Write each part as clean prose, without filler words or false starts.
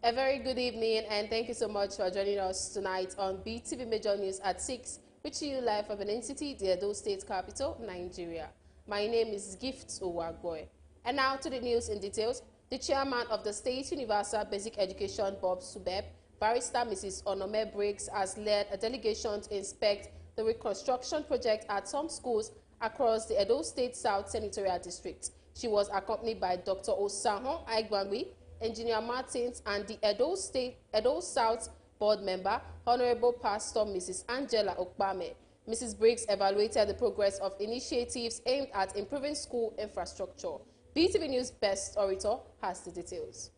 A very good evening and thank you so much for joining us tonight on BeeTv Major News at 6, reaching you live from Benin City, the Edo State capital, Nigeria. My name is Gift Owagboy. And now to the news in details. The chairman of the State Universal Basic Education Board, SUBEB, Barrister Mrs. Onome Briggs, has led a delegation to inspect the reconstruction project at some schools across the Edo State South Senatorial District. She was accompanied by Dr. Osahon Aigbangwi, Engineer Martins, and the Edo South Board member, Honorable Pastor Mrs. Angela Okpame. Mrs. Briggs evaluated the progress of initiatives aimed at improving school infrastructure. BeeTv News Best Orator has the details.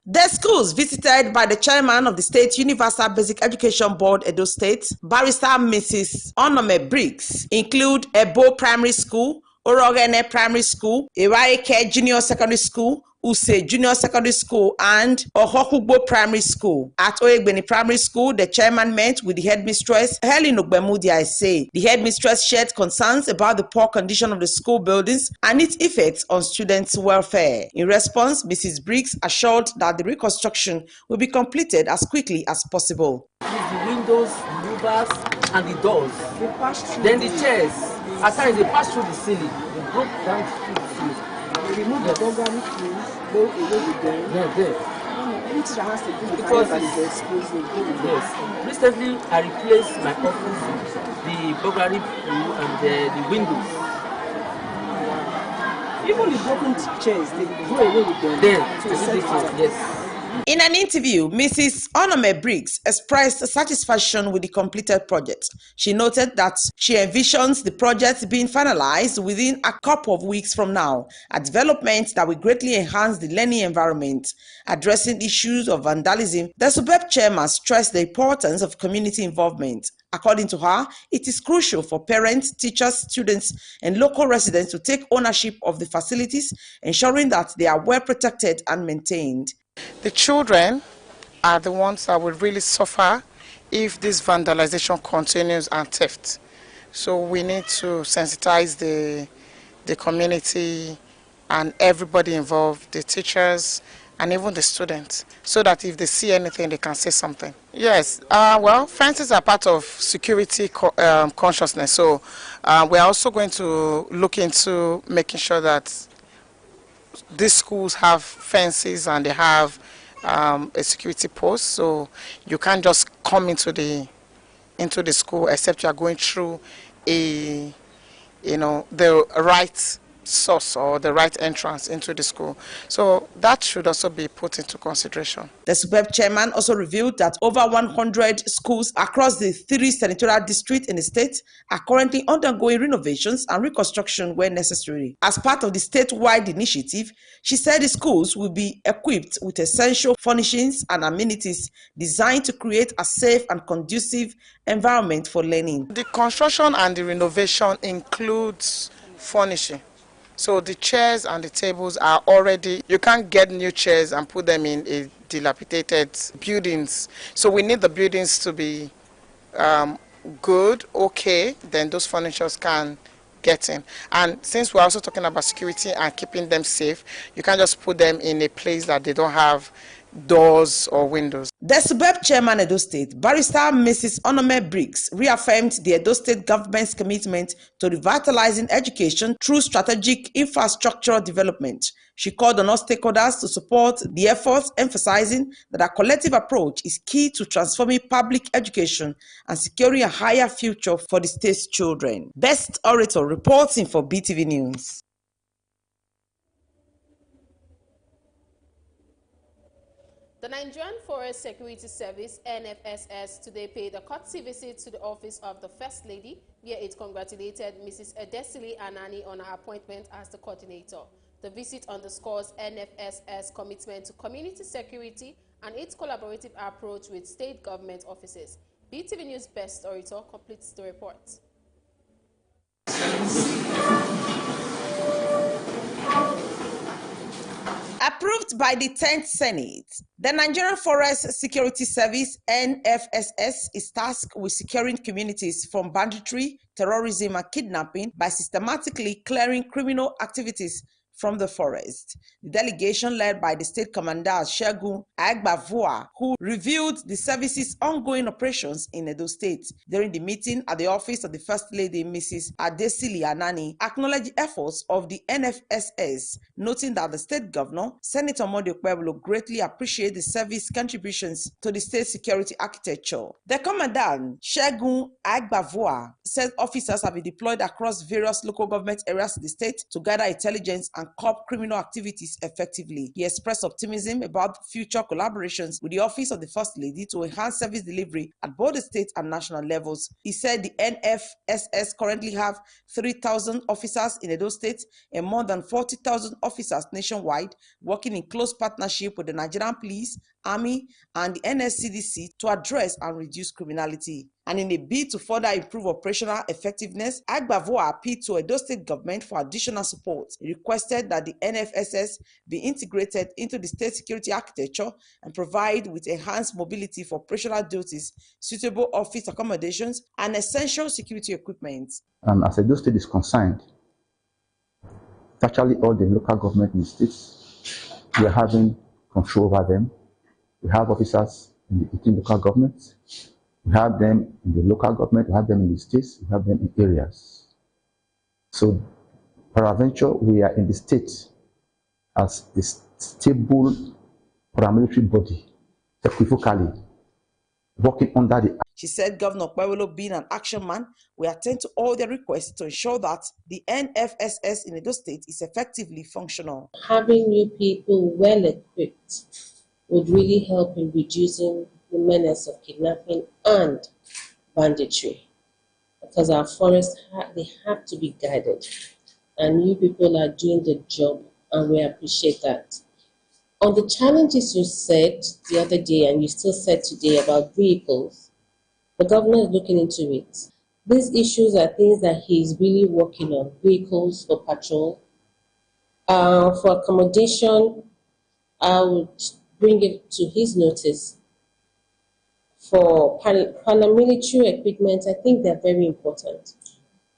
The schools visited by the chairman of the State Universal Basic Education Board, Edo State, Barrister Mrs. Onome Briggs, include Ebo Primary School, Orogene Primary School, Ewaike Junior Secondary School, Use Junior Secondary School, and Ohokugbo Primary School. At Oyegbeni Primary School, the chairman met with the headmistress, Helen Ogbemudi Aise. The headmistress shared concerns about the poor condition of the school buildings and its effects on students' welfare. In response, Mrs. Briggs assured that the reconstruction will be completed as quickly as possible. The windows, the louvers, and the doors. Then the chairs. At times they pass through the ceiling. They broke down through the ceiling. They removed the organic trees, go away with them. Anything that has to do with the exposed, they go with yes. Recently, I replaced my office, the burglary and the windows. Even the broken chairs, they go away with them. Yes. In an interview, Mrs. Onome Briggs expressed satisfaction with the completed project. She noted that she envisions the project being finalized within a couple of weeks from now, a development that will greatly enhance the learning environment. Addressing issues of vandalism, the SUBEB chairman stressed the importance of community involvement. According to her, it is crucial for parents, teachers, students, and local residents to take ownership of the facilities, ensuring that they are well protected and maintained. The children are the ones that will really suffer if this vandalization continues and theft. So we need to sensitize the community and everybody involved, the teachers and even the students, so that if they see anything, they can say something. Yes, well, fences are part of security consciousness. So we're also going to look into making sure that these schools have fences and they have a security post, so you can't just come into the school except you are going through the right source or the right entrance into the school. So that should also be put into consideration. The SUBEB chairman also revealed that over 100 schools across the 3 senatorial districts in the state are currently undergoing renovations and reconstruction where necessary. As part of the statewide initiative, she said the schools will be equipped with essential furnishings and amenities designed to create a safe and conducive environment for learning. The construction and the renovation includes furnishing. So the chairs and the tables are already, you can't get new chairs and put them in a dilapidated buildings. So we need the buildings to be good, okay, then those furnitures can get in. And since we're also talking about security and keeping them safe, you can't just put them in a place that they don't have doors or windows. The SUBEB chairman Edo State, Barrister Mrs. Onome Briggs, reaffirmed the Edo State government's commitment to revitalizing education through strategic infrastructural development. She called on all stakeholders to support the efforts, emphasizing that a collective approach is key to transforming public education and securing a higher future for the state's children. Best Orator reporting for BeeTv News. The Nigerian Forest Security Service, NFSS, today paid a courtesy visit to the office of the First Lady, where it congratulated Mrs. Edesili Anani on her appointment as the coordinator. The visit underscores NFSS commitment to community security and its collaborative approach with state government offices. BeeTv News Best Orator completes the report. Approved Approved by the 10th Senate, the Nigerian Forest Security Service (NFSS) is tasked with securing communities from banditry, terrorism, and kidnapping by systematically clearing criminal activities from the forest. The delegation led by the State Commander Segun Agbavua, who reviewed the service's ongoing operations in Edo State during the meeting at the office of the First Lady, Mrs. Adesili Anani, acknowledged the efforts of the NFSS, noting that the State Governor, Senator Monday Okpebholo, greatly appreciate the service contributions to the state security architecture. The Commandant, Segun Agbavua, said officers have been deployed across various local government areas in the state to gather intelligence and curb criminal activities effectively. He expressed optimism about future collaborations with the Office of the First Lady to enhance service delivery at both the state and national levels. He said the NFSS currently have 3,000 officers in Edo State and more than 40,000 officers nationwide, working in close partnership with the Nigerian Police, Army, and the NSCDC to address and reduce criminality. And in a bid to further improve operational effectiveness, Agbavua appealed to Edo State government for additional support. He requested that the NFSS be integrated into the state security architecture and provide with enhanced mobility for operational duties, suitable office accommodations, and essential security equipment. As Edo State is concerned, virtually all the local government in the states, we are having control over them. We have officers in the 18 local governments. We have them in the local government, we have them in the states, we have them in areas. So, peradventure, we are in the state as a stable paramilitary body, equivocally, working under the. She said Governor Okpebholo, being an action man, will attend to all their requests to ensure that the NFSS in Edo State is effectively functional. Having new people well equipped would really help in reducing the menace of kidnapping and banditry, because our forests they have to be guided, and you people are doing the job, and we appreciate that. On the challenges you said the other day, and you still said today about vehicles, the governor is looking into it. These issues are things that he is really working on: vehicles for patrol, for accommodation. I would bring it to his notice. For paramilitary equipment, I think they're very important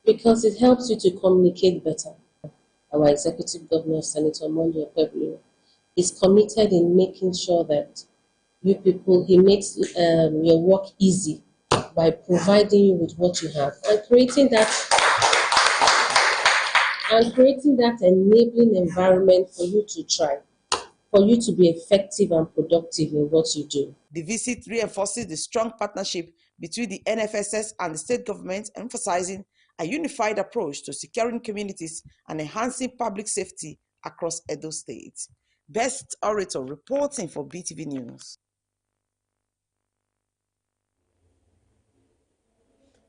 because it helps you to communicate better. Our executive governor, Senator Monday Okpebholo, is committed in making sure that you people, he makes your work easy by providing you with what you have and creating that enabling environment for you to try, for you to be effective and productive in what you do. The visit reinforces the strong partnership between the NFSS and the state government, emphasizing a unified approach to securing communities and enhancing public safety across Edo State. Best Orator reporting for BeeTv News.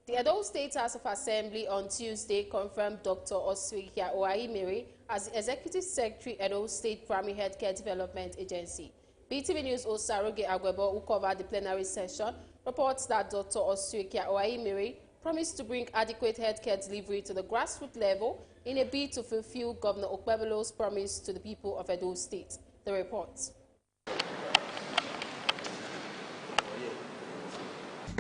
The Edo State House of Assembly on Tuesday confirmed Dr. Oswikia Owaimiri as the Executive Secretary, Edo State Primary Healthcare Development Agency. BeeTv News Osaroge Agwebo, who covered the plenary session, reports that Dr. Oswikia Owaimiri promised to bring adequate healthcare delivery to the grassroots level in a bid to fulfill Governor Okpebholo's promise to the people of Edo State. The report.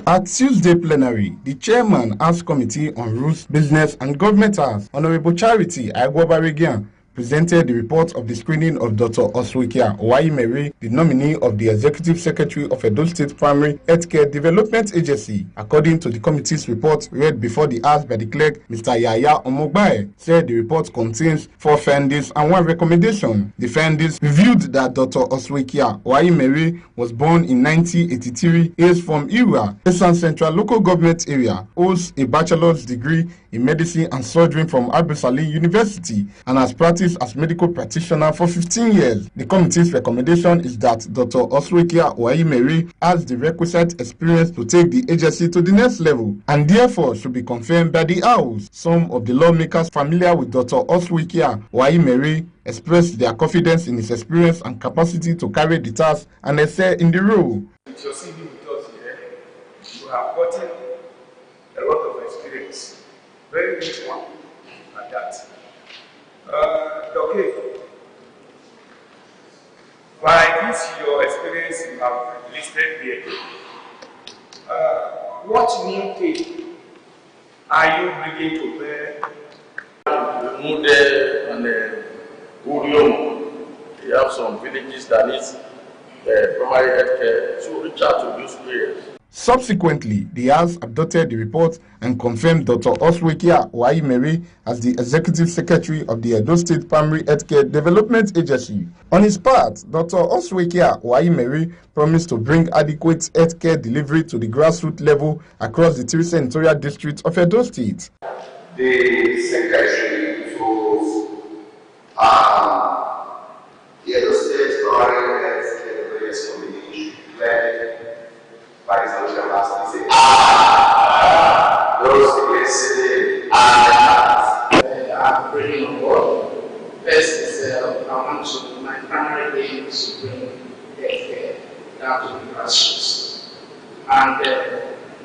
At Tuesday plenary, the chairman House Committee on Rules, Business and Government Affairs, Honorable Charity Agwobaregian, presented the report of the screening of Dr. Oswikia Owaimiri, the nominee of the Executive Secretary of Edo State Primary Healthcare Development Agency. According to the committee's report read before the House by the clerk, Mr. Yaya Omogbae, said the report contains 4 findings and 1 recommendation. The findings revealed that Dr. Oswikia Owaimiri was born in 1983, is from Ira, Esan Central Local Government Area, holds a bachelor's degree in medicine and surgery from Abu Salih University, and has practiced as medical practitioner for 15 years. The committee's recommendation is that Dr. Oswikia Owaimiri has the requisite experience to take the agency to the next level and therefore should be confirmed by the House. Some of the lawmakers familiar with Dr. Oswikia Owaimiri expressed their confidence in his experience and capacity to carry the task and excel in the role. With your CV with us here, you have gotten a lot of experience, very rich one at that. Okay. Despite your experience you have listed here, what new case are you bringing to bear? Mude and Urium, we have some villages that need primary health care, so reach out to those players. Subsequently, the House adopted the report and confirmed Dr. Oswekia Waimere as the Executive Secretary of the Edo State Primary Healthcare Development Agency. On his part, Dr. Oswekia Waimere promised to bring adequate healthcare delivery to the grassroots level across the three senatorial districts of Edo State. The Secretary to the Edo State Primary Healthcare Development Committee declared by his own capacity, say, those listening I'm bringing on board. First is I want to, my primary aim is to bring healthcare down to the grassroots and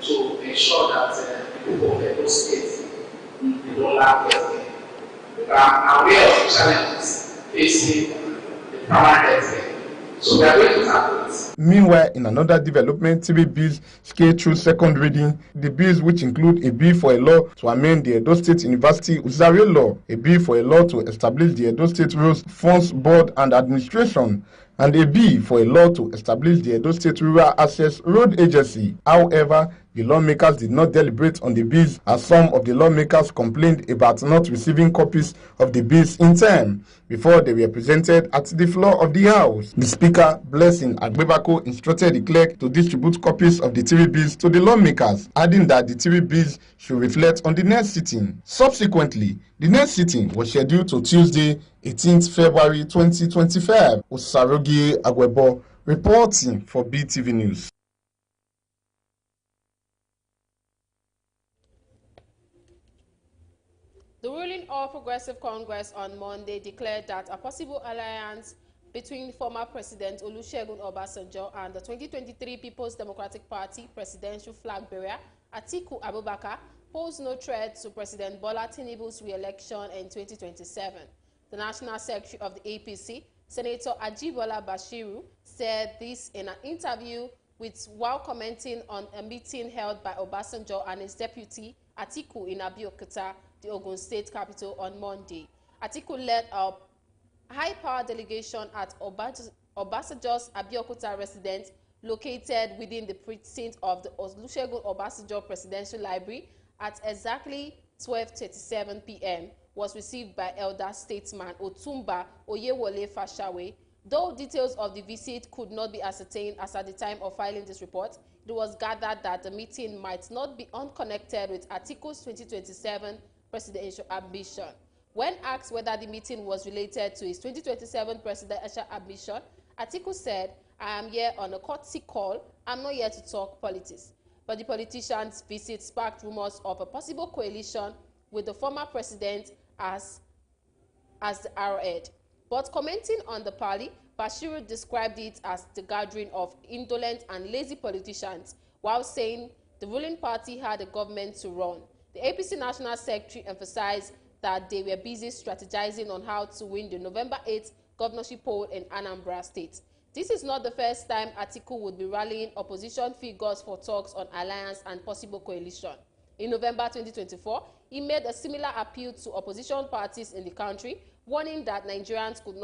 to ensure that people of Edo State they don't lack healthcare. I'm aware of the challenges facing the primary healthcare. So we are going to tackle this. Meanwhile, in another development, 3 bills scaled through second reading. The bills, which include a bill for a law to amend the Edo State University Uzario law, a bill for a law to establish the Edo State Roads Funds Board and Administration, and a bill for a law to establish the Edo State Rural Access Road Agency. However, the lawmakers did not deliberate on the bills, as some of the lawmakers complained about not receiving copies of the bills in time before they were presented at the floor of the House. The Speaker, Blessing Agbebako, instructed the clerk to distribute copies of the 3 bills to the lawmakers, adding that the 3 bills should reflect on the next sitting. Subsequently, the next sitting was scheduled to Tuesday, 18th February 2025. Osarogie Agwebo reporting for BeeTv News. The ruling All Progressive Congress on Monday declared that a possible alliance between former President Olusegun Obasanjo and the 2023 People's Democratic Party presidential flag bearer Atiku Abubakar pose no threat to President Bola Tinubu's re-election in 2027. The National Secretary of the APC, Senator Ajibola Bashiru, said this in an interview while commenting on a meeting held by Obasanjo and his deputy Atiku in Abeokuta, the Ogun State capital, on Monday. Atiku led a high-power delegation at Obasanjo's Abeokuta residence located within the precinct of the Olusegun Obasanjo Presidential Library at exactly 12:37 p.m. was received by elder statesman Otumba Oyewole Fashawe. Though details of the visit could not be ascertained as at the time of filing this report, it was gathered that the meeting might not be unconnected with Atiku's 2027 presidential ambition. When asked whether the meeting was related to his 2027 presidential ambition, Atiku said, "I am here on a courtesy call. I'm not here to talk politics." But the politician's visit sparked rumors of a possible coalition with the former president as the arrowhead. But commenting on the party, Bashiru described it as the gathering of indolent and lazy politicians, while saying the ruling party had a government to run. The APC National Secretary emphasized that they were busy strategizing on how to win the November 8th governorship poll in Anambra State. This is not the first time Atiku would be rallying opposition figures for talks on alliance and possible coalition. In November 2024, he made a similar appeal to opposition parties in the country, warning that Nigerians could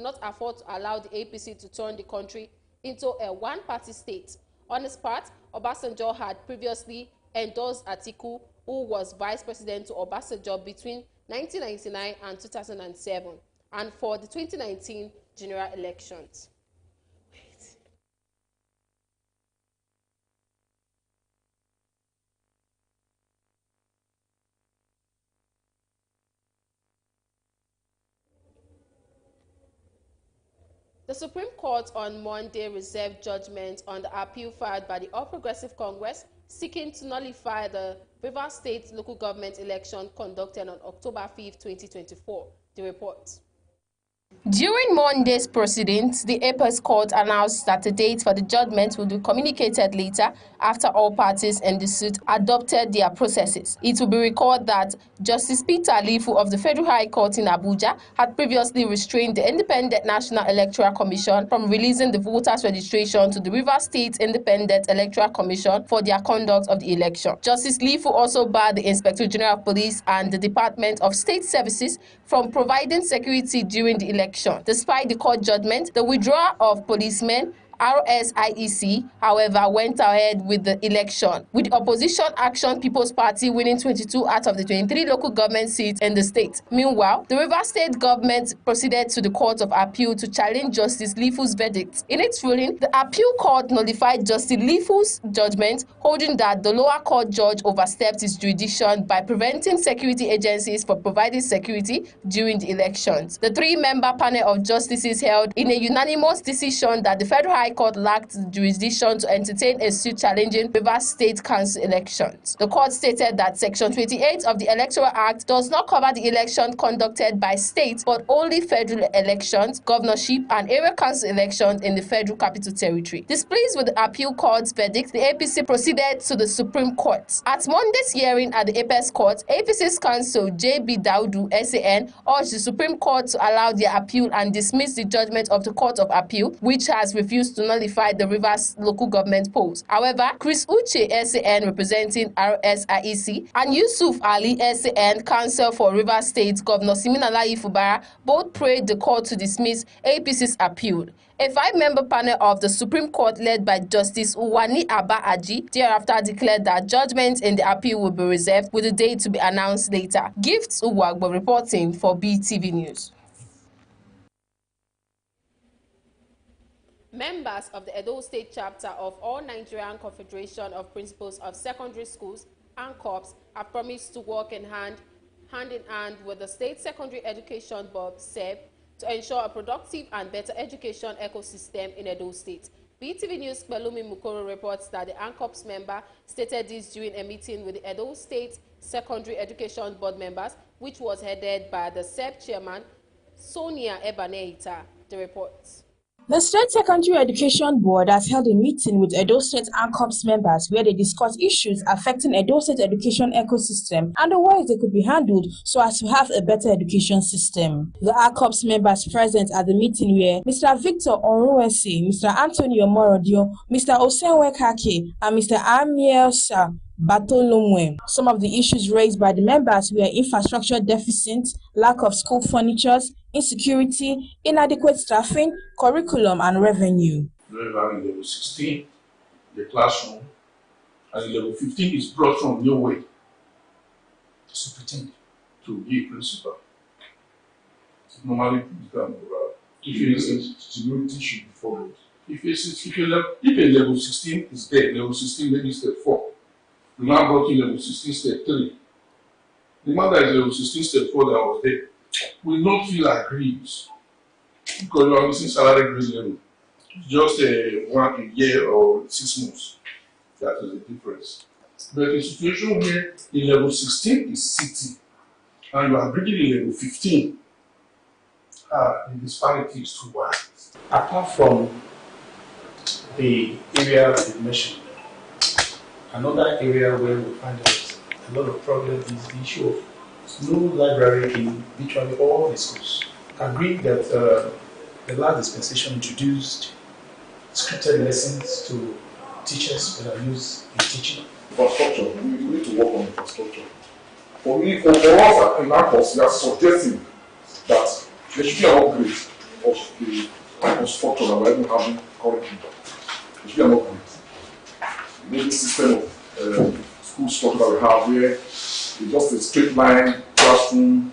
not afford to allow the APC to turn the country into a one-party state. On his part, Obasanjo had previously endorsed Atiku, who was vice president to Obasanjo between 1999 and 2007, and for the 2019 general elections. The Supreme Court on Monday reserved judgment on the appeal filed by the All Progressive Congress seeking to nullify the Rivers State local government election conducted on October 5, 2024. The report. During Monday's proceedings, the Apex Court announced that a date for the judgment will be communicated later after all parties in the suit adopted their processes. It will be recalled that Justice Peter Alifu of the Federal High Court in Abuja had previously restrained the Independent National Electoral Commission from releasing the voters' registration to the Rivers State Independent Electoral Commission for their conduct of the election. Justice Alifu also barred the Inspector General of Police and the Department of State Services from providing security during the election. Despite the court judgment, the withdrawal of policemen, RSIEC, however, went ahead with the election, with the Opposition Action People's Party winning 22 out of the 23 local government seats in the state. Meanwhile, the Rivers State government proceeded to the Court of Appeal to challenge Justice Lifu's verdict. In its ruling, the appeal court nullified Justice Lifu's judgment, holding that the lower court judge overstepped his jurisdiction by preventing security agencies from providing security during the elections. The three-member panel of justices held in a unanimous decision that the Federal High Court lacked jurisdiction to entertain a suit challenging Rivers State Council elections. The court stated that Section 28 of the Electoral Act does not cover the election conducted by states, but only federal elections, governorship, and area council elections in the Federal Capital Territory. Displeased with the appeal court's verdict, the APC proceeded to the Supreme Court. At Monday's hearing at the Apex Court, APC's counsel J.B. Daudu, SAN, urged the Supreme Court to allow their appeal and dismiss the judgment of the Court of Appeal, which has refused to nullify the Rivers local government polls. However, Chris Uche, SAN, representing RSIEC, and Yusuf Ali, SAN, counsel for Rivers State Governor Siminalayi Fubara, both prayed the court to dismiss APC's appeal. A five-member panel of the Supreme Court led by Justice Uwani Abba Aji thereafter declared that judgment in the appeal will be reserved with a date to be announced later. Gifts Uwagbo reporting for BeeTv News. Members of the Edo State chapter of All Nigerian Confederation of Principals of Secondary Schools and Corps have promised to work in hand in hand with the State Secondary Education Board, SEB, to ensure a productive and better education ecosystem in Edo State. BeeTv News Pelumi Mukoro reports that the ANCOPS member stated this during a meeting with the Edo State Secondary Education Board members, which was headed by the SEB chairman, Sonia Ebaneita. The reports. The State Secondary Education Board has held a meeting with Edo State ANCOPS members where they discussed issues affecting Edo State education ecosystem and the ways they could be handled so as to have a better education system. The ANCOPS members present at the meeting were Mr. Victor Oruwesi, Mr. Antonio Morodio, Mr. Osenwe Kake, and Mr. Amielsa Batolomwe. Some of the issues raised by the members were infrastructure deficit, lack of school furniture, insecurity, inadequate staffing, curriculum, and revenue. Level 16, the classroom, and level 15 is brought from nowhere. The superintendent to be principal. Normally, if security should be followed. If a level 16 is there, level 16 maybe step 4. The man brought in level 16 step 3. The man that is level 16 step 4 that was there will not feel aggrieved because you are missing salary grade level. Just a year or 6 months. That is the difference. But in a situation where in level 16 is city and you are bringing in level 15, the disparity is too wide. Apart from the area you mentioned, another area where we find that a lot of problems is the issue of no library in virtually all the schools. I agree that the last dispensation introduced scripted lessons to teachers that are used in teaching. Infrastructure, we need to work on infrastructure. For me, for us in our course, we are suggesting that there should be an upgrade of the infrastructure that we are even having currently. There should be an upgrade. Maybe the system of school structure that we have where it's just a straight line classroom,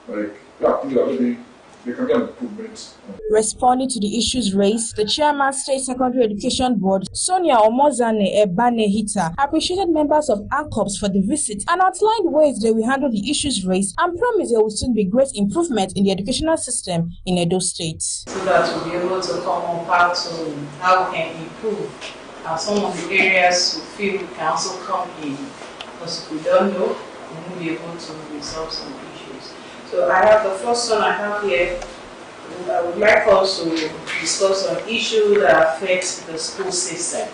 like I think that maybe there can be an improvement. Responding to the issues raised, the chairman State Secondary Education Board, Sonia Omozane Ebanehita, appreciated members of ANCOPS for the visit and outlined ways they will handle the issues raised and promised there will soon be great improvement in the educational system in Edo State. So that we'll be able to come on back to how we can improve. Some of the areas we feel we can also come in, because if we don't know, we won't be able to resolve some issues. So I have the first one I have here I would like us to discuss on issues that affect the school system.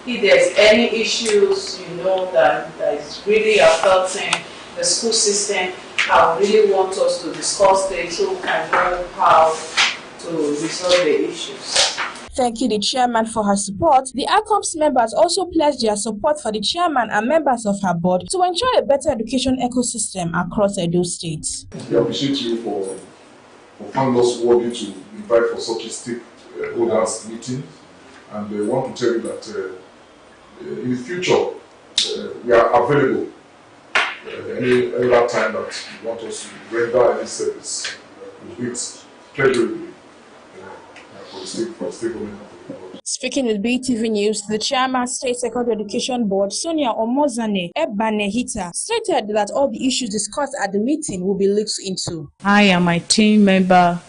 If there's any issues that is really affecting the school system, I really want us to discuss it so we can know how to resolve the issues. Thank you, the chairman, for her support. The ACOMS members also pledged their support for the chairman and members of her board to ensure a better education ecosystem across Edo State. We appreciate you for finding us worthy to invite for such a stakeholders meeting, and we want to tell you that in the future we are available any other time that you want us to render any service. It's pleasurable for the stakeholders. Speaking with BeeTv News, the chairman, State Secondary Education Board, Sonia Omozane Ebanehita, stated that all the issues discussed at the meeting will be looked into. I and my team member,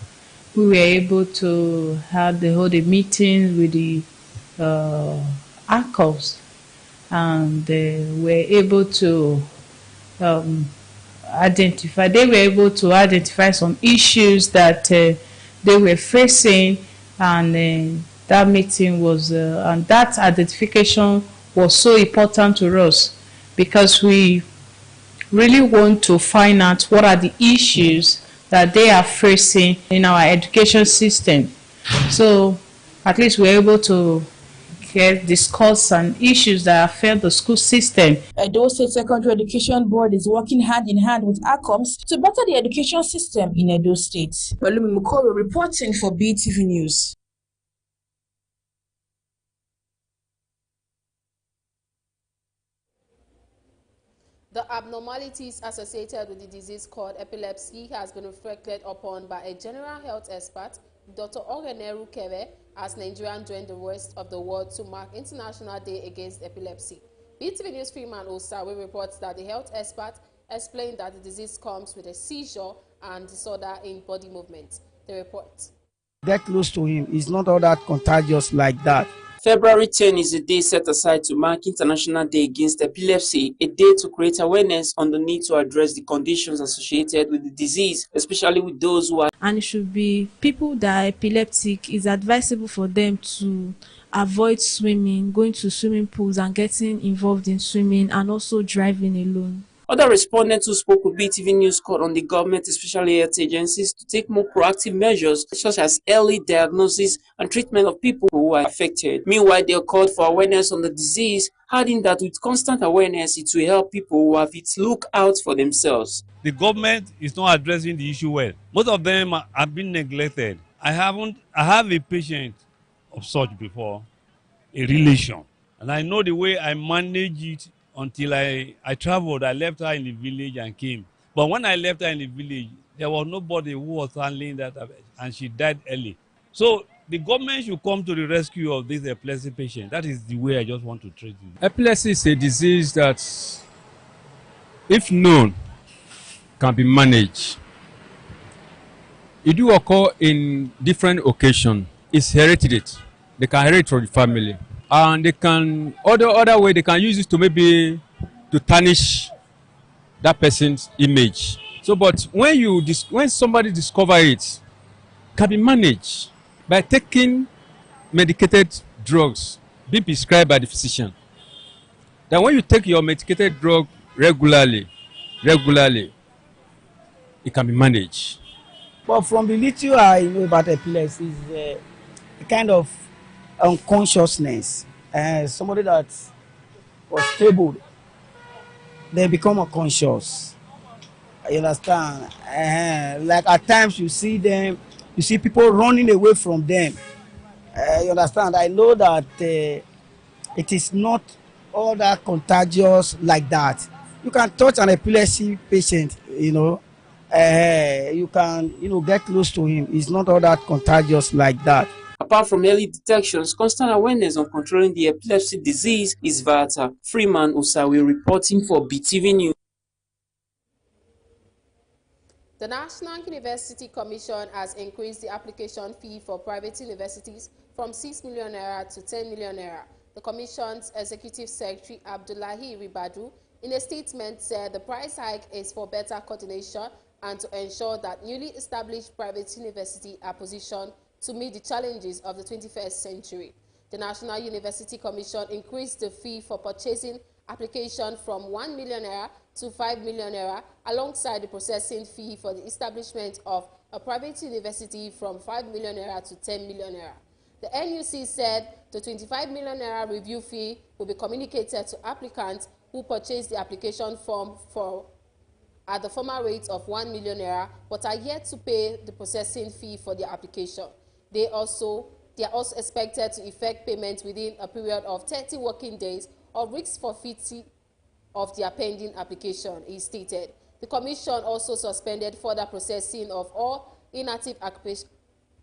we were able to hold a meeting with the ACOS, and were able to identify some issues that they were facing, and that meeting was and that identification was so important to us, because we really want to find out what are the issues that they are facing in our education system. So at least we're able to discuss some issues that affect the school system. Edo State Secondary Education Board is working hand in hand with ACOMS to better the education system in Edo State. Olumi Mukoro reporting for BeeTv News. The abnormalities associated with the disease called epilepsy has been reflected upon by a general health expert, Dr. Ogeneru Kebe, as Nigerians joined the rest of the world to mark International Day Against Epilepsy. BeeTv News Freeman Osawe reports that the health expert explained that the disease comes with a seizure and disorder in body movement. The report. Get close to him. It's not all that contagious like that. February 10 is a day set aside to mark International Day Against Epilepsy, a day to create awareness on the need to address the conditions associated with the disease, especially with those who are. And it should be people that are epileptic. It's advisable for them to avoid swimming, going to swimming pools and getting involved in swimming, and also driving alone. Other respondents who spoke with BeeTv News called on the government, especially health agencies, to take more proactive measures such as early diagnosis and treatment of people who are affected. Meanwhile, they called for awareness on the disease, adding that with constant awareness, it will help people who have it look out for themselves. The government is not addressing the issue well. Most of them have been neglected. I have a patient of such before, a relation, and I know the way I manage it. Until I traveled, I left her in the village and came. But when I left her in the village, there was nobody who was handling that, and she died early. So the government should come to the rescue of this epilepsy patient. That is the way I just want to treat it. Epilepsy is a disease that, if known, can be managed. It do occur in different occasions. It's hereditary. They can inherit from the family. And they can, other way, they can use it to maybe to tarnish that person's image. So, but when somebody discover it, can be managed by taking medicated drugs being prescribed by the physician. Then when you take your medicated drug regularly, it can be managed. But from the little I know about epilepsy, is a kind of unconsciousness. Somebody that was stable, they become unconscious. You understand? Like at times you see people running away from them. You understand? I know that it is not all that contagious like that. You can touch an epilepsy patient, you can, get close to him. It's not all that contagious like that. Apart from early detections, constant awareness on controlling the epilepsy disease is vital. Freeman Osawe reporting for BeeTv News. The National University Commission has increased the application fee for private universities from 6 million naira to 10 million naira. The Commission's Executive Secretary Abdullahi Ribadu, in a statement, said the price hike is for better coordination and to ensure that newly established private universities are positioned to meet the challenges of the 21st century. The National University Commission increased the fee for purchasing application from 1 million naira to 5 million naira, alongside the processing fee for the establishment of a private university from 5 million naira to 10 million naira. The NUC said the 25 million naira review fee will be communicated to applicants who purchase the application form at the former rate of 1 million naira, but are yet to pay the processing fee for their application. They are also expected to effect payment within a period of 30 working days or risk forfeiting of their pending application, he stated. The Commission also suspended further processing of all inactive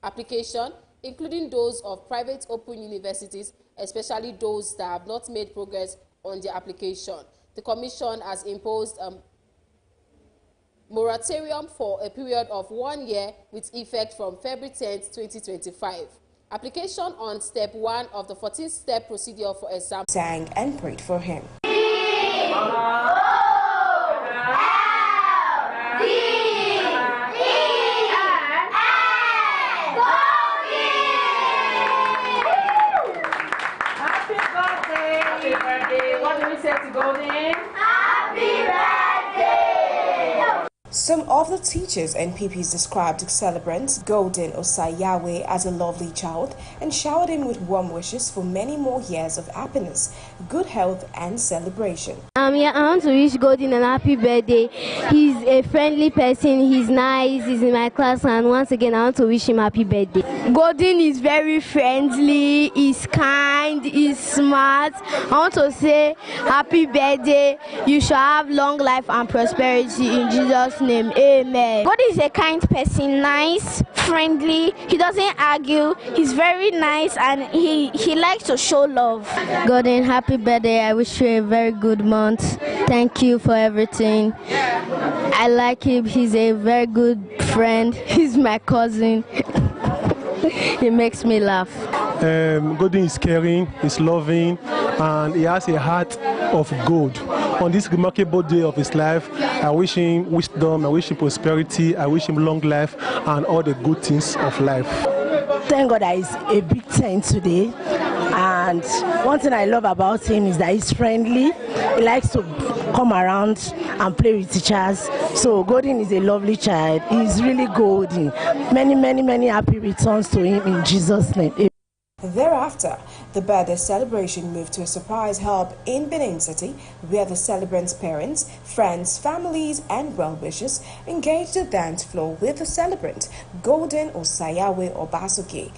applications, including those of private open universities, especially those that have not made progress on their application. The Commission has imposed a moratorium for a period of 1 year with effect from February 10, 2025. Application on step 1 of the 14th-step procedure for exam sang and prayed for him. Happy birthday. What do we say to Golden? Happy birthday! Some of the teachers and PPs described the celebrant, Golden Osayawe, as a lovely child and showered him with warm wishes for many more years of happiness, good health and celebration. I want to wish Golden a happy birthday. He's a friendly person, he's nice, he's in my class, and once again I want to wish him happy birthday. Golden is very friendly, he's kind, he's smart. I want to say happy birthday. You shall have long life and prosperity in Jesus' name. Amen. Golden is a kind person, nice, friendly, he doesn't argue, he's very nice, and he likes to show love. Golden, happy birthday. I wish you a very good month. Thank you for everything. I like him. He's a very good friend. He's my cousin. He makes me laugh. Golden is caring, he's loving, and he has a heart of gold. On this remarkable day of his life, I wish him wisdom, I wish him prosperity, I wish him long life and all the good things of life. Thank God that it's a big 10 today. And one thing I love about him is that he's friendly. He likes to come around and play with teachers. So Golden is a lovely child. He's really golden. Many happy returns to him in Jesus' name. Thereafter, the birthday celebration moved to a surprise hub in Benin City, where the celebrants' parents, friends, families, and well-wishers engaged the dance floor with the celebrant, Golden Osayawe Obasoke.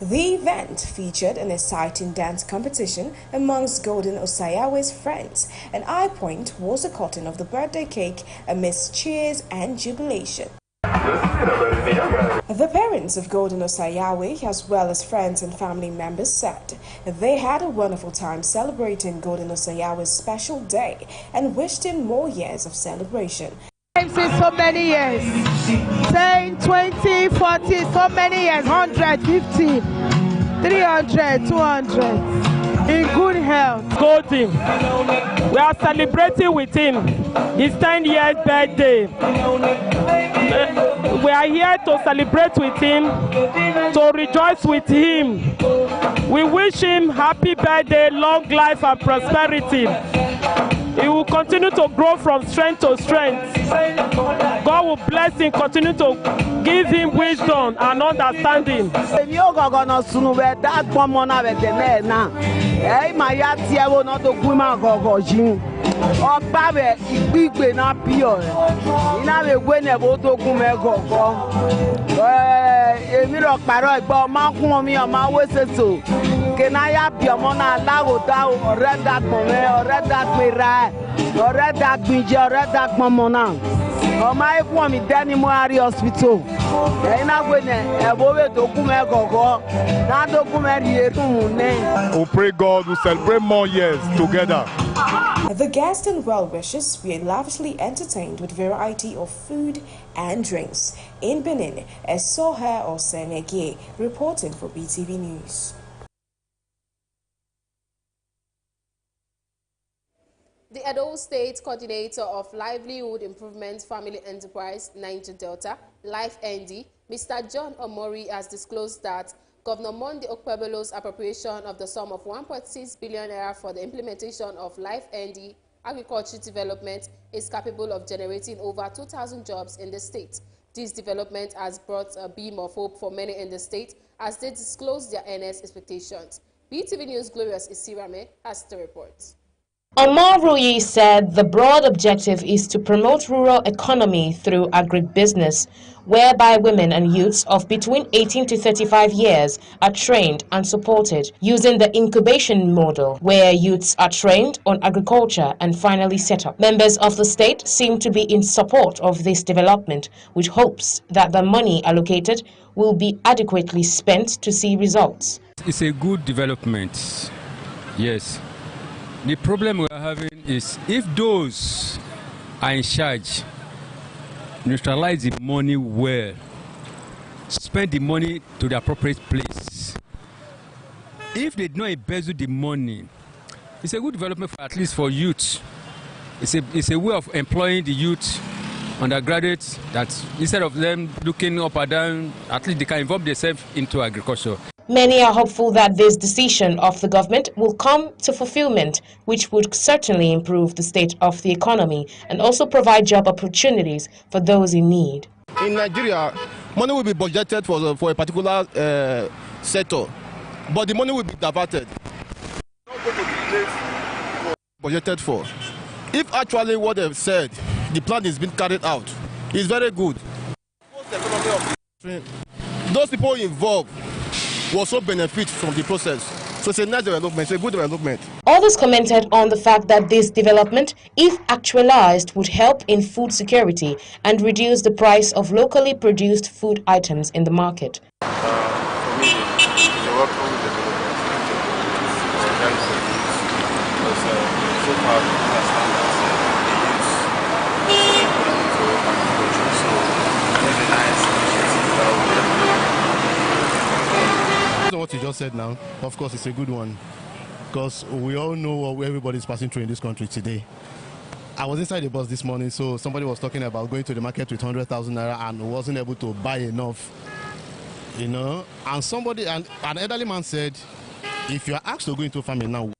The event featured an exciting dance competition amongst Golden Osayawe's friends, and high point was the cutting of the birthday cake amidst cheers and jubilation. The parents of Golden Osayawe, as well as friends and family members, said they had a wonderful time celebrating Golden Osayawe's special day and wished him more years of celebration. Since so many years, 10, 20, 40, so many years, 100, 50, 300, 200, in good health. Golden, we are celebrating with him his 10 years birthday. We are here to celebrate with him, to rejoice with him. We wish him happy birthday, long life and prosperity. He will continue to grow from strength to strength. God will bless him, continue to give him wisdom and understanding. Hospital. We pray God will celebrate more years together. The guests and well-wishers were lavishly entertained with variety of food and drinks. In Benin, Esoha Osenege reporting for BeeTv News. The Edo State Coordinator of Livelihood Improvement Family Enterprise, Niger Delta, Life ND, Mr. John Omori, has disclosed that Governor Monday Okpebelo's appropriation of the sum of 1.6 billion naira for the implementation of Life ND agriculture development is capable of generating over 2,000 jobs in the state. This development has brought a beam of hope for many in the state as they disclose their earnest expectations. BeeTv News' Glorious Isirame has the report. Omoruyi said the broad objective is to promote rural economy through agribusiness, whereby women and youths of between 18 to 35 years are trained and supported using the incubation model, where youths are trained on agriculture and finally set up. Members of the state seem to be in support of this development, with hopes that the money allocated will be adequately spent to see results. It's a good development, yes. The problem we are having is if those are in charge, neutralize the money well, spend the money to the appropriate place. If they don't embezzle the money, it's a good development for at least for youth. It's a way of employing the youth, undergraduates, that instead of them looking up and down, at least they can involve themselves into agriculture. Many are hopeful that this decision of the government will come to fulfillment, which would certainly improve the state of the economy and also provide job opportunities for those in need. In Nigeria, money will be budgeted for a particular sector, but the money will be diverted. Budgeted for. If actually what they've said, the plan is being carried out, it's very good. Those people involved will also benefit from the process. So it's a nice development, it's a good development. Others commented on the fact that this development, if actualized, would help in food security and reduce the price of locally produced food items in the market. For me, it's a welcome development because so far we understand that they use agriculture, so it's a nice initiative that will what you just said now, of course, it's a good one because we all know what everybody's passing through in this country today. I was inside the bus this morning, so somebody was talking about going to the market with 100,000 naira and wasn't able to buy enough, you know. And an elderly man said, if you are asked to go into farming now,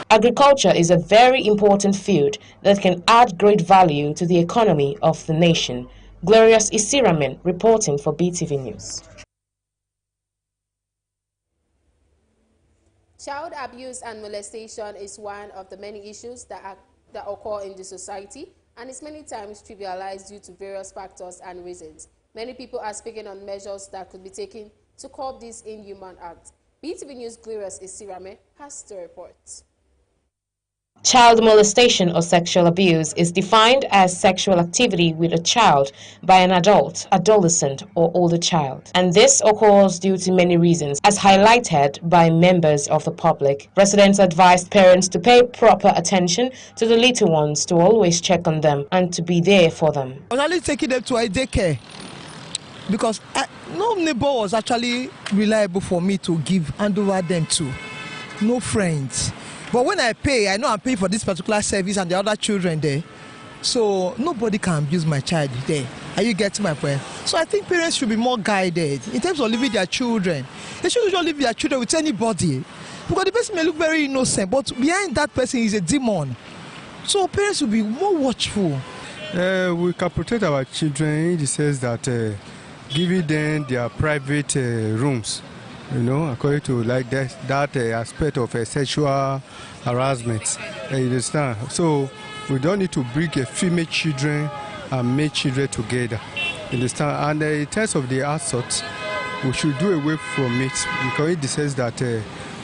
agriculture is a very important field that can add great value to the economy of the nation. Glorious Isiramen reporting for BeeTv News. Child abuse and molestation is one of the many issues that occur in the society and is many times trivialized due to various factors and reasons. Many people are speaking on measures that could be taken to curb this inhuman act. BeeTv News' Glorious Isiramen has the report. Child molestation or sexual abuse is defined as sexual activity with a child by an adult, adolescent, or older child. And this occurs due to many reasons, as highlighted by members of the public. Residents advised parents to pay proper attention to the little ones, to always check on them, and to be there for them. I was only taking them to a daycare because no neighbor was actually reliable for me to hand over them to. No friends. But when I pay, I know I'm paying for this particular service and the other children there. So nobody can abuse my child there. Are you getting my point? So I think parents should be more guided in terms of leaving their children. They shouldn't leave their children with anybody. Because the person may look very innocent, but behind that person is a demon. So parents should be more watchful. We can protect our children in the sense that giving them their private rooms. You know, according to like that aspect of sexual harassment, you understand? So we don't need to bring female children and male children together, you understand? And in terms of the assault, we should do away from it because it says that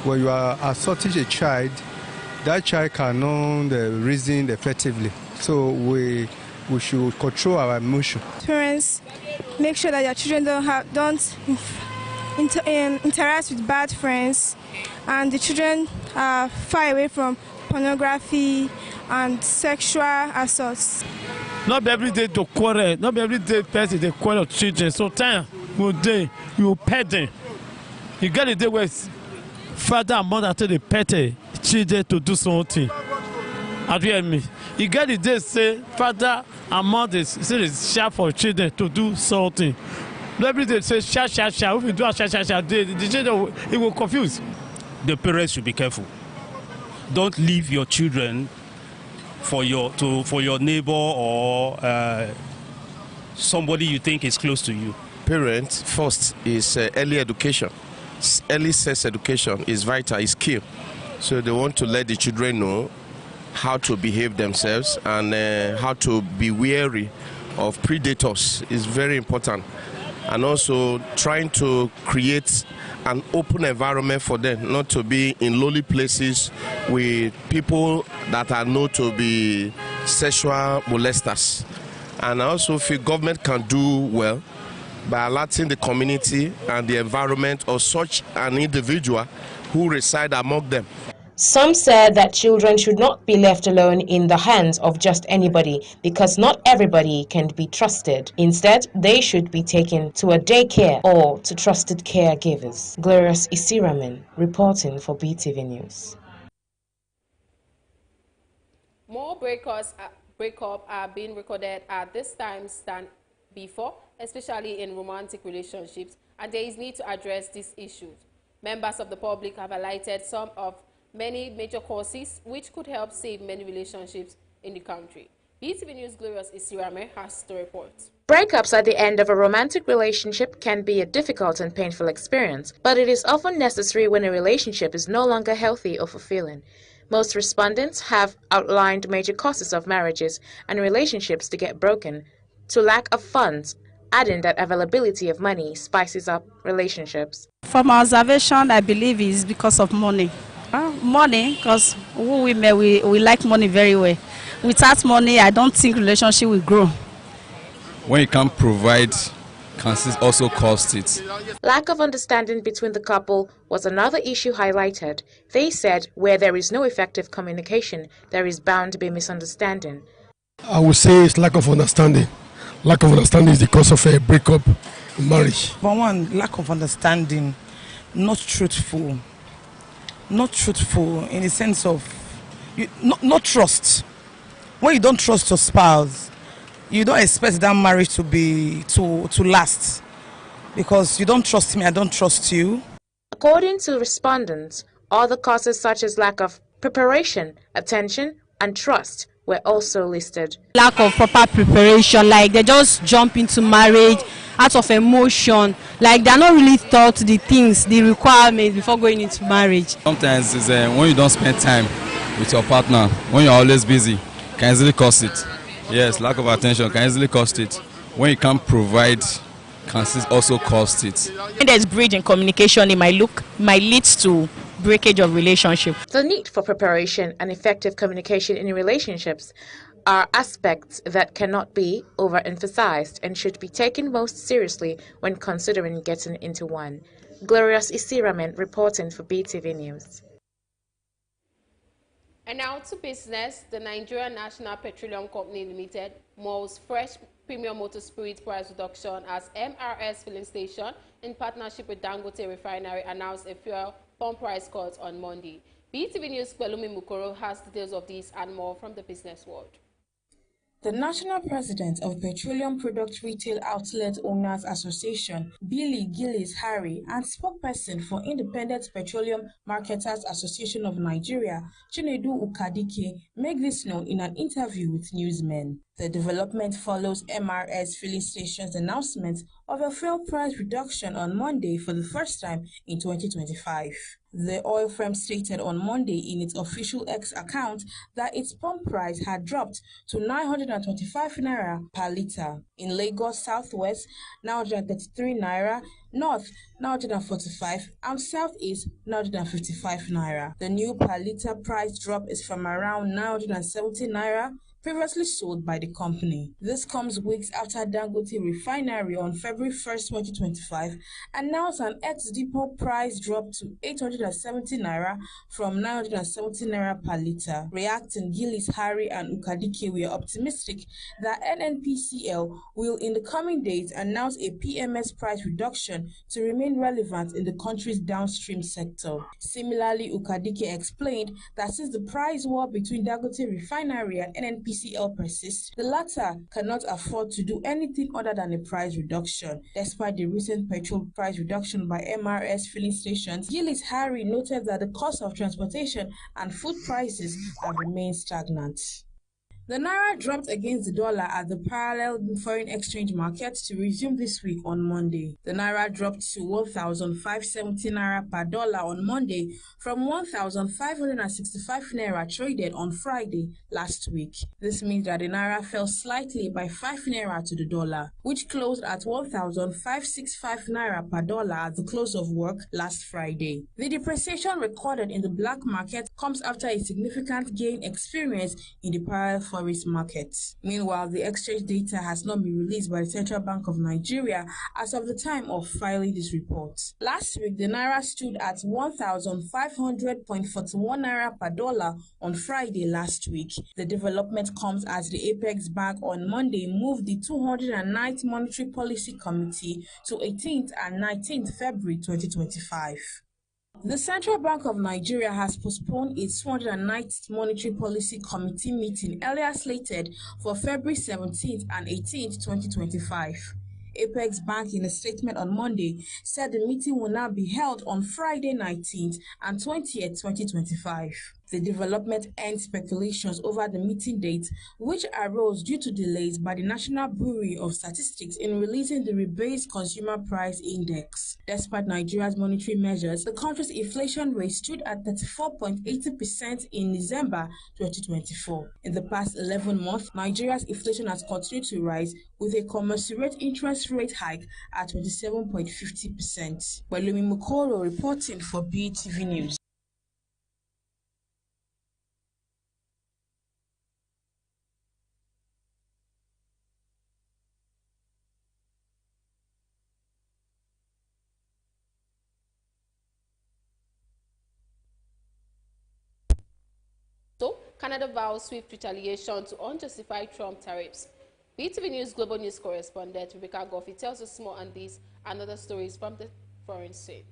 when you are assaulting a child, that child cannot reason effectively. So we should control our emotion. Parents, make sure that your children don't interact with bad friends, and the children are far away from pornography and sexual assaults. Not every day to quarrel, not every day person they quarrel children. So time will day you pet them. You get a day where father and mother tell the petty children to do something. Are you hear me? You get the day say father and mother say they share for children to do something. Every day say share. If you do a share, the children it will confuse. The parents should be careful. Don't leave your children for your neighbor or somebody you think is close to you. Parents first is early education. Early sex education is vital, is key. So they want to let the children know how to behave themselves and how to be wary of predators is very important. And also trying to create an open environment for them, not to be in lowly places with people that are known to be sexual molesters. And I also feel government can do well by alerting the community and the environment of such an individual who reside among them. Some said that children should not be left alone in the hands of just anybody because not everybody can be trusted. Instead, they should be taken to a daycare or to trusted caregivers. Glorious Isiraman reporting for BeeTv News. More breakup are being recorded at this time than before, especially in romantic relationships, and there is need to address these issues. Members of the public have highlighted some of many major causes which could help save many relationships in the country. BeeTv News' Glorious Isirame has the report. Breakups at the end of a romantic relationship can be a difficult and painful experience, but it is often necessary when a relationship is no longer healthy or fulfilling. Most respondents have outlined major causes of marriages and relationships to get broken, to lack of funds, adding that availability of money spices up relationships. From my observation, I believe is because of money. Money, because we women, we like money very well. Without money, I don't think relationship will grow. When you can't provide, can also cost it. Lack of understanding between the couple was another issue highlighted. They said where there is no effective communication, there is bound to be misunderstanding. I would say it's lack of understanding. Lack of understanding is the cause of a breakup in marriage. For one, lack of understanding, not truthful. Not truthful in the sense of not trust. When you don't trust your spouse, you don't expect that marriage to last, because you don't trust me, I don't trust you. According to respondents, other causes such as lack of preparation, attention, and trust were also listed. Lack of proper preparation, like they just jump into marriage out of emotion, like they're not really taught the things, the requirements before going into marriage. Sometimes it's when you don't spend time with your partner, when you're always busy, can easily cause it. Yes, lack of attention can easily cost it. When you can't provide, can also cost it. When there's bridge in communication, it might lead to breakage of relationship. The need for preparation and effective communication in relationships are aspects that cannot be overemphasized and should be taken most seriously when considering getting into one. Glorious Isiraman reporting for BeeTv News. And now to business. The Nigerian National Petroleum Company Limited mulls fresh premium motor spirit price reduction as MRS filling station in partnership with Dangote Refinery announced a fuel pump price cut on Monday. BeeTv News' Pelumi Mukoro has details of this and more from the business world. The National President of Petroleum Product Retail Outlet Owners Association, Billy Gillis Harry, and spokesperson for Independent Petroleum Marketers Association of Nigeria, Chinedu Ukadike, make this known in an interview with newsmen. The development follows MRS filling station's announcement of a fuel price reduction on Monday for the first time in 2025. The oil firm stated on Monday in its official X account that its pump price had dropped to 925 naira per litre. In Lagos Southwest, 933 naira, North 945, and Southeast 955 naira. The new per litre price drop is from around 970 naira previously sold by the company. This comes weeks after Dangote Refinery on February 1st, 2025 announced an ex-depot price drop to 870 naira from 970 naira per litre. Reacting, Gillis, Harry and Ukadike were optimistic that NNPCL will in the coming days announce a PMS price reduction to remain relevant in the country's downstream sector. Similarly, Ukadike explained that since the price war between Dangote Refinery and NNPCL persists, the latter cannot afford to do anything other than a price reduction. Despite the recent petrol price reduction by MRS filling stations, Gillis Harry noted that the cost of transportation and food prices have remained stagnant. The naira dropped against the dollar at the parallel foreign exchange market to resume this week on Monday. The naira dropped to 1,570 naira per dollar on Monday from 1,565 naira traded on Friday last week. This means that the naira fell slightly by 5 naira to the dollar, which closed at 1,565 naira per dollar at the close of work last Friday. The depreciation recorded in the black market comes after a significant gain experienced in the parallel forex market. Meanwhile, the exchange data has not been released by the Central Bank of Nigeria as of the time of filing this report. Last week, the naira stood at 1,500.41 naira per dollar on Friday last week. The development comes as the Apex Bank on Monday moved the 209th Monetary Policy Committee to 18th and 19th February 2025. The Central Bank of Nigeria has postponed its 209th Monetary Policy Committee meeting earlier slated for February 17th and 18th, 2025. Apex Bank, in a statement on Monday, said the meeting will now be held on Friday 19th and 20th, 2025. The development ends speculations over the meeting date, which arose due to delays by the National Bureau of Statistics in releasing the rebased Consumer Price Index. Despite Nigeria's monetary measures, the country's inflation rate stood at 34.80% in December 2024. In the past 11 months, Nigeria's inflation has continued to rise, with a commensurate interest rate hike at 27.50%. Balumi Mukoro reporting for BeeTv News. So, Canada vows swift retaliation to unjustified Trump tariffs. BeeTv News Global News correspondent Rebecca Goffey tells us more on these and other stories from the foreign scene.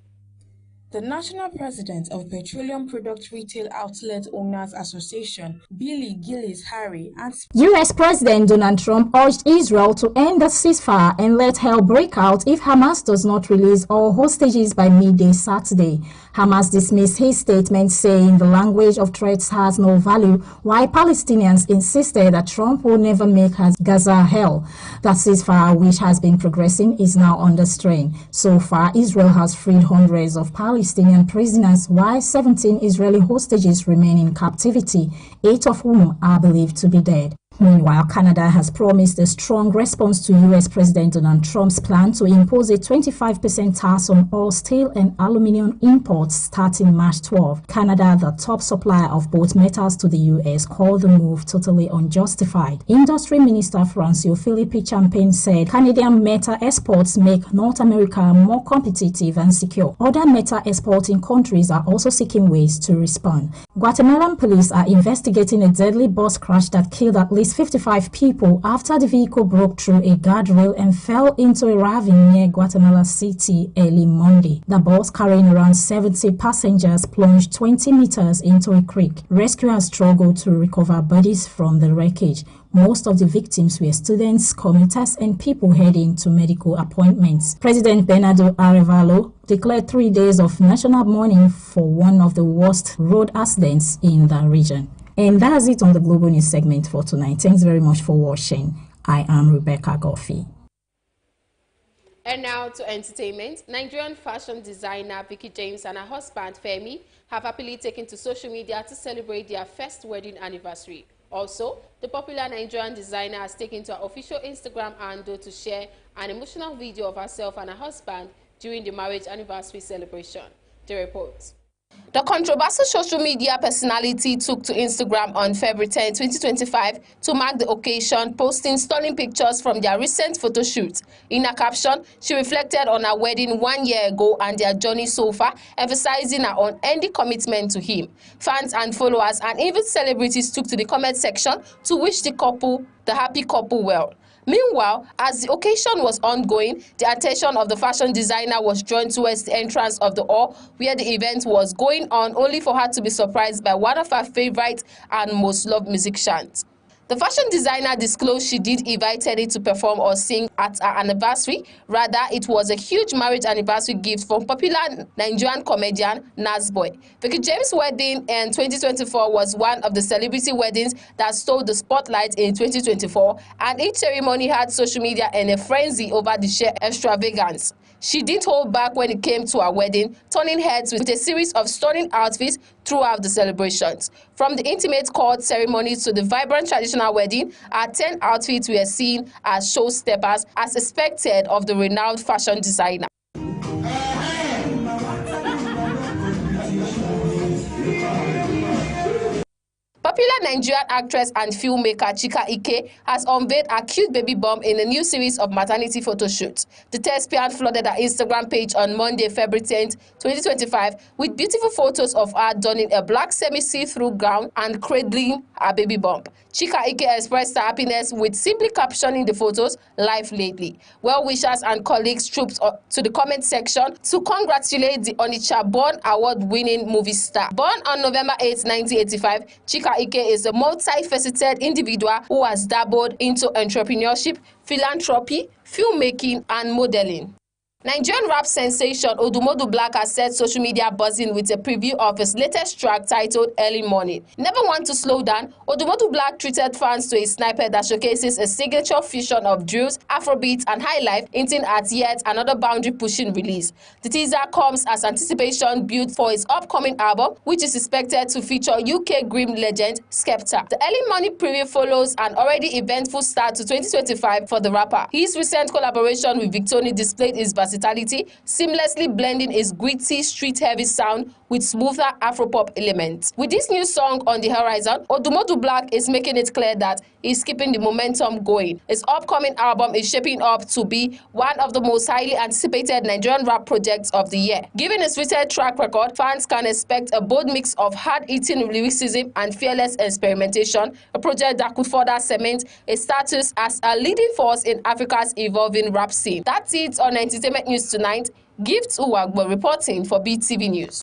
The National President of Petroleum Product Retail Outlet Owners Association, Billy Gillis Harry, and U.S. President Donald Trump urged Israel to end the ceasefire and let hell break out if Hamas does not release all hostages by midday Saturday. Hamas dismissed his statement, saying the language of threats has no value, while Palestinians insisted that Trump will never make Gaza hell. The ceasefire, which has been progressing, is now under strain. So far, Israel has freed hundreds of Palestinian prisoners, while 17 Israeli hostages remain in captivity, 8 of whom are believed to be dead. Meanwhile, Canada has promised a strong response to U.S. President Donald Trump's plan to impose a 25% tax on all steel and aluminum imports starting March 12. Canada, the top supplier of both metals to the U.S., called the move totally unjustified. Industry Minister Francio Philippe Champagne said Canadian metal exports make North America more competitive and secure. Other metal exporting countries are also seeking ways to respond. Guatemalan police are investigating a deadly bus crash that killed at least 55 people after the vehicle broke through a guardrail and fell into a ravine near Guatemala City early Monday. The bus, carrying around 70 passengers, plunged 20 meters into a creek. Rescuers struggled to recover bodies from the wreckage. Most of the victims were students, commuters, and people heading to medical appointments. President Bernardo Arevalo declared 3 days of national mourning for one of the worst road accidents in the region. And that's it on the Global News segment for tonight. Thanks very much for watching. I am Rebecca Goffey. And now to entertainment. Nigerian fashion designer Vicky James and her husband Femi have happily taken to social media to celebrate their first wedding anniversary. Also, the popular Nigerian designer has taken to her official Instagram handle to share an emotional video of herself and her husband during the marriage anniversary celebration. The report. The controversial social media personality took to Instagram on February 10, 2025 to mark the occasion, posting stunning pictures from their recent photo shoot. In her caption, she reflected on her wedding 1 year ago and their journey so far, emphasizing her unending commitment to him. Fans and followers and even celebrities took to the comment section to wish the happy couple well. Meanwhile, as the occasion was ongoing, the attention of the fashion designer was drawn towards the entrance of the hall where the event was going on, only for her to be surprised by one of her favorite and most loved musicians. The fashion designer disclosed she did invite Teddy to perform or sing at her anniversary. Rather, it was a huge marriage anniversary gift from popular Nigerian comedian Nasboy. Vicky James' wedding in 2024 was one of the celebrity weddings that stole the spotlight in 2024, and each ceremony had social media in a frenzy over the sheer extravagance. She didn't hold back when it came to her wedding, turning heads with a series of stunning outfits throughout the celebrations. From the intimate court ceremony to the vibrant traditional wedding, her 10 outfits were seen as showsteppers, as expected of the renowned fashion designer. Popular Nigerian actress and filmmaker Chika Ike has unveiled a cute baby bump in a new series of maternity photo shoots. The thespian flooded her Instagram page on Monday, February 10, 2025, with beautiful photos of her donning a black semi-see-through gown and cradling her baby bump. Chika Ike expressed her happiness with simply captioning the photos, "Life lately." Well-wishers and colleagues trooped to the comment section to congratulate the Onitsha-born award-winning movie star. Born on November 8, 1985, Chika Ike is a multifaceted individual who has dabbled into entrepreneurship, philanthropy, filmmaking, and modeling. Nigerian rap sensation Odumodu Black has set social media buzzing with a preview of his latest track titled Early Morning. Never want to slow down, Odumodu Black treated fans to a snippet that showcases a signature fusion of drills, Afrobeats, and highlife, hinting at yet another boundary-pushing release. The teaser comes as anticipation builds for his upcoming album, which is expected to feature UK Grim legend Skepta. The Early Morning preview follows an already eventful start to 2025 for the rapper. His recent collaboration with Victoni displayed his versatility, seamlessly blending his gritty, street-heavy sound with smoother Afropop elements. With this new song on the horizon, Odumodu Black is making it clear that he's keeping the momentum going. His upcoming album is shaping up to be one of the most highly anticipated Nigerian rap projects of the year. Given his recent track record, fans can expect a bold mix of hard-hitting lyricism and fearless experimentation, a project that could further cement his status as a leading force in Africa's evolving rap scene. That's it on Entertainment News Tonight. Gifts Uwagbo reporting for BeeTv News.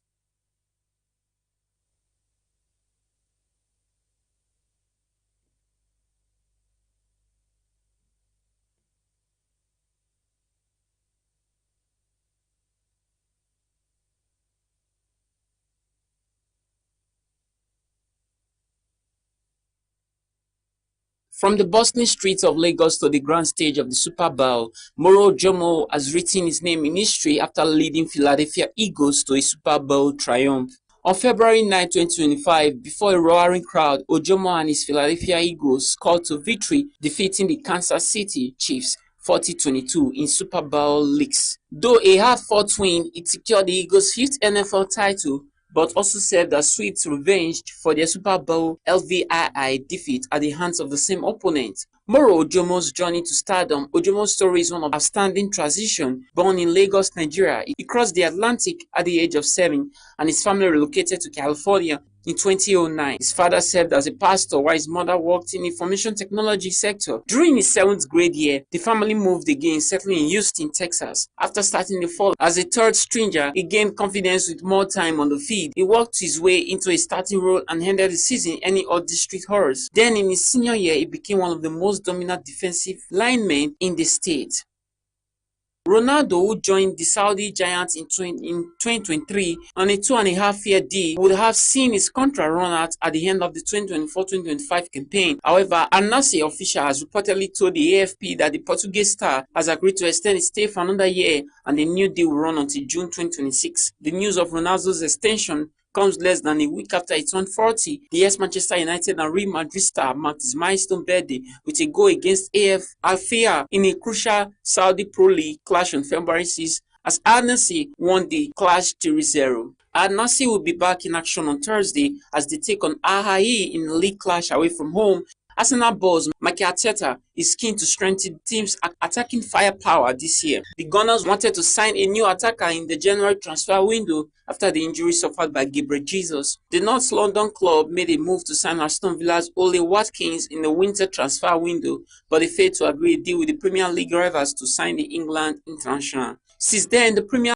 From the bustling streets of Lagos to the grand stage of the Super Bowl, Moro Ojomo has written his name in history after leading Philadelphia Eagles to a Super Bowl triumph. On February 9, 2025, before a roaring crowd, Ojomo and his Philadelphia Eagles scored to victory, defeating the Kansas City Chiefs 40-22 in Super Bowl leagues. Though a hard-fought win, it secured the Eagles' 5th NFL title, but also served as sweet revenge for their Super Bowl LVII defeat at the hands of the same opponent. Moro Ojomo's journey to stardom. Ojomo's story is one of outstanding transition. Born in Lagos, Nigeria, he crossed the Atlantic at the age of 7 and his family relocated to California in 2009. His father served as a pastor while his mother worked in the information technology sector. During his 7th grade year, the family moved again, settling in Houston, Texas. After starting the fall as a third stringer, he gained confidence with more time on the field. He worked his way into a starting role and ended the season earning all district honors. Then in his senior year, he became one of the most dominant defensive linemen in the state. Ronaldo, who joined the Saudi Giants in 2023 on a 2.5-year deal, would have seen his contract run out at the end of the 2024-2025 campaign. However, Al Nassr official has reportedly told the AFP that the Portuguese star has agreed to extend his stay for another year and the new deal will run until June 2026. The news of Ronaldo's extension comes less than a week after he turned 40. The ex-Manchester United and Real Madrid star marked his milestone birthday with a goal against AF Al-Fayha in a crucial Saudi Pro League clash on February 6 as Al-Nassr won the clash 3-0. Al-Nassr will be back in action on Thursday as they take on Al-Ahly in the league clash away from home. Arsenal boss Mikel Arteta is keen to strengthen the team's attacking firepower this year. The Gunners wanted to sign a new attacker in the January transfer window after the injury suffered by Gabriel Jesus. The North London club made a move to sign Aston Villa's Ole Watkins in the winter transfer window, but they failed to agree a deal with the Premier League rivals to sign the England international. Since then, the Premier